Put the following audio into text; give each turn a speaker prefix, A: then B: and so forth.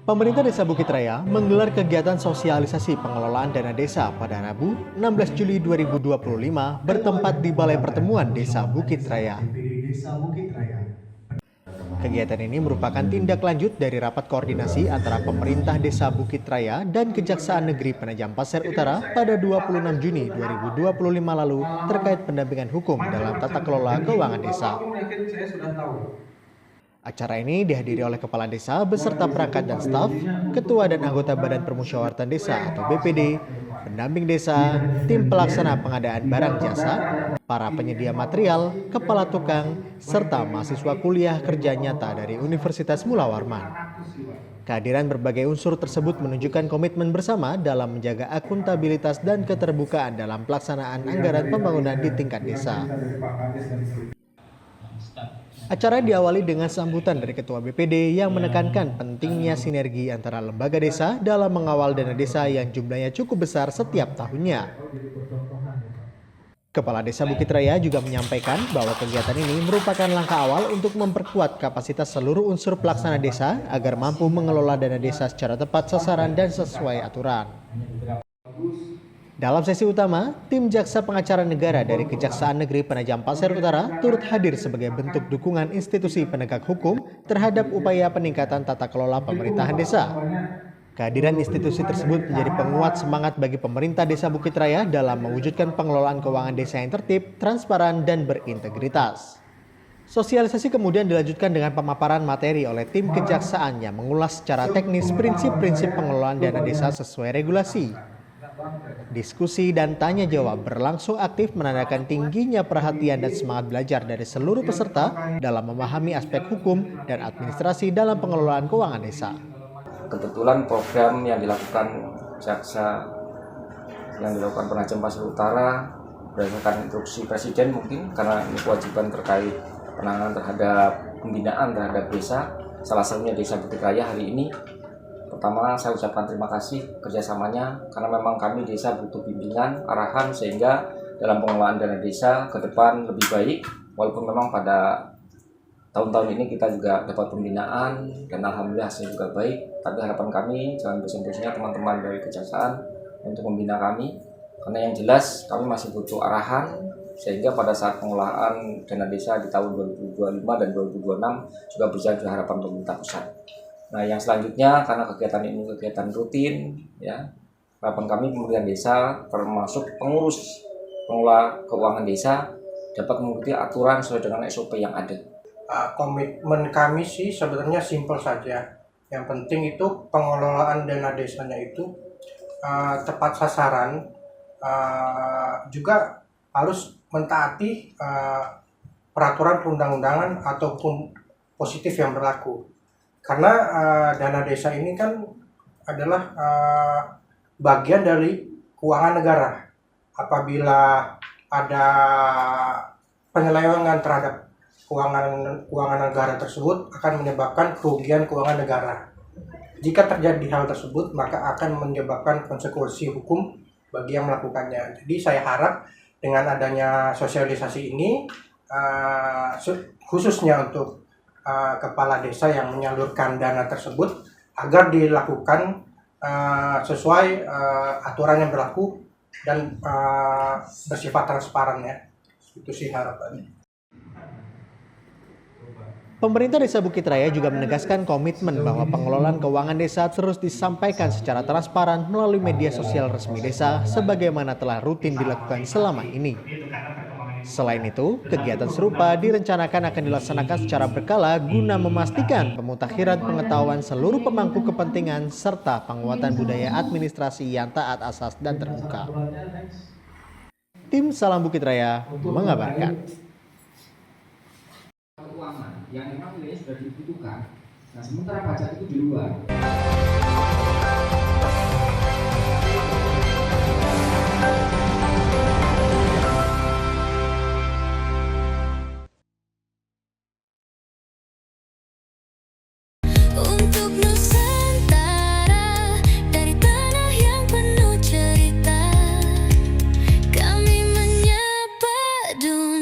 A: Pemerintah Desa Bukit Raya menggelar kegiatan sosialisasi pengelolaan dana desa pada Rabu 16 Juli 2025 bertempat di Balai Pertemuan Desa Bukit Raya. Kegiatan ini merupakan tindak lanjut dari rapat koordinasi antara pemerintah Desa Bukit Raya dan Kejaksaan Negeri Penajam Pasir Utara pada 26 Juni 2025 lalu terkait pendampingan hukum dalam tata kelola keuangan desa. Acara ini dihadiri oleh Kepala Desa beserta perangkat dan staf, Ketua dan anggota Badan Permusyawaratan Desa atau BPD, pendamping desa, tim pelaksana pengadaan barang jasa, para penyedia material, kepala tukang, serta mahasiswa kuliah kerja nyata dari Universitas Mula Warman. Kehadiran berbagai unsur tersebut menunjukkan komitmen bersama dalam menjaga akuntabilitas dan keterbukaan dalam pelaksanaan anggaran pembangunan di tingkat desa. Acara diawali dengan sambutan dari Ketua BPD yang menekankan pentingnya sinergi antara lembaga desa dalam mengawal dana desa yang jumlahnya cukup besar setiap tahunnya. Kepala Desa Bukit Raya juga menyampaikan bahwa kegiatan ini merupakan langkah awal untuk memperkuat kapasitas seluruh unsur pelaksana desa agar mampu mengelola dana desa secara tepat sasaran dan sesuai aturan. Dalam sesi utama, tim jaksa pengacara negara dari Kejaksaan Negeri Penajam Pasir Utara turut hadir sebagai bentuk dukungan institusi penegak hukum terhadap upaya peningkatan tata kelola pemerintahan desa. Kehadiran institusi tersebut menjadi penguat semangat bagi pemerintah Desa Bukit Raya dalam mewujudkan pengelolaan keuangan desa yang tertib, transparan, dan berintegritas. Sosialisasi kemudian dilanjutkan dengan pemaparan materi oleh tim kejaksaan yang mengulas secara teknis prinsip-prinsip pengelolaan dana desa sesuai regulasi. Diskusi dan tanya jawab berlangsung aktif menandakan tingginya perhatian dan semangat belajar dari seluruh peserta dalam memahami aspek hukum dan administrasi dalam pengelolaan keuangan desa.
B: Kebetulan program yang dilakukan jaksa yang dilakukan Penajam Pasir Utara berdasarkan instruksi Presiden mungkin karena ini kewajiban terkait penanganan terhadap pembinaan terhadap desa, salah satunya Desa Bukit Raya hari ini. Pertama, saya ucapkan terima kasih kerjasamanya karena memang kami desa butuh bimbingan, arahan sehingga dalam pengelolaan dana desa ke depan lebih baik. Walaupun memang pada tahun-tahun ini kita juga dapat pembinaan dan alhamdulillah hasilnya juga baik. Tapi harapan kami jangan bosan-bosannya teman-teman dari kejaksaan untuk membina kami. Karena yang jelas kami masih butuh arahan sehingga pada saat pengelolaan dana desa di tahun 2025 dan 2026 juga berjalan di harapan pemerintah pusat. Nah, yang selanjutnya karena kegiatan ini kegiatan rutin, ya, harapan kami pemerintah desa termasuk pengurus pengelola keuangan desa dapat mengikuti aturan sesuai dengan SOP yang ada.
C: Komitmen kami sih sebenarnya simpel saja. Yang penting itu pengelolaan dana desanya itu tepat sasaran, juga harus mentaati peraturan perundang-undangan ataupun positif yang berlaku. Karena dana desa ini kan adalah bagian dari keuangan negara. Apabila ada penyelewengan terhadap keuangan negara tersebut akan menyebabkan kerugian keuangan negara. Jika terjadi hal tersebut maka akan menyebabkan konsekuensi hukum bagi yang melakukannya. Jadi saya harap dengan adanya sosialisasi ini khususnya untuk kepala desa yang menyalurkan dana tersebut agar dilakukan sesuai aturan yang berlaku dan bersifat transparan, ya. Itu sih harapannya.
A: Pemerintah Desa Bukit Raya juga menegaskan komitmen bahwa pengelolaan keuangan desa terus disampaikan secara transparan melalui media sosial resmi desa sebagaimana telah rutin dilakukan selama ini. Selain itu, kegiatan serupa direncanakan akan dilaksanakan secara berkala guna memastikan pemutakhiran pengetahuan seluruh pemangku kepentingan serta penguatan budaya administrasi yang taat asas dan terbuka. Tim Salam Bukit Raya mengabarkan.
D: Keuangan yang memang nilainya sudah dibutuhkan, nah sementara pajak itu di luar.
E: Kami menyapa dunia.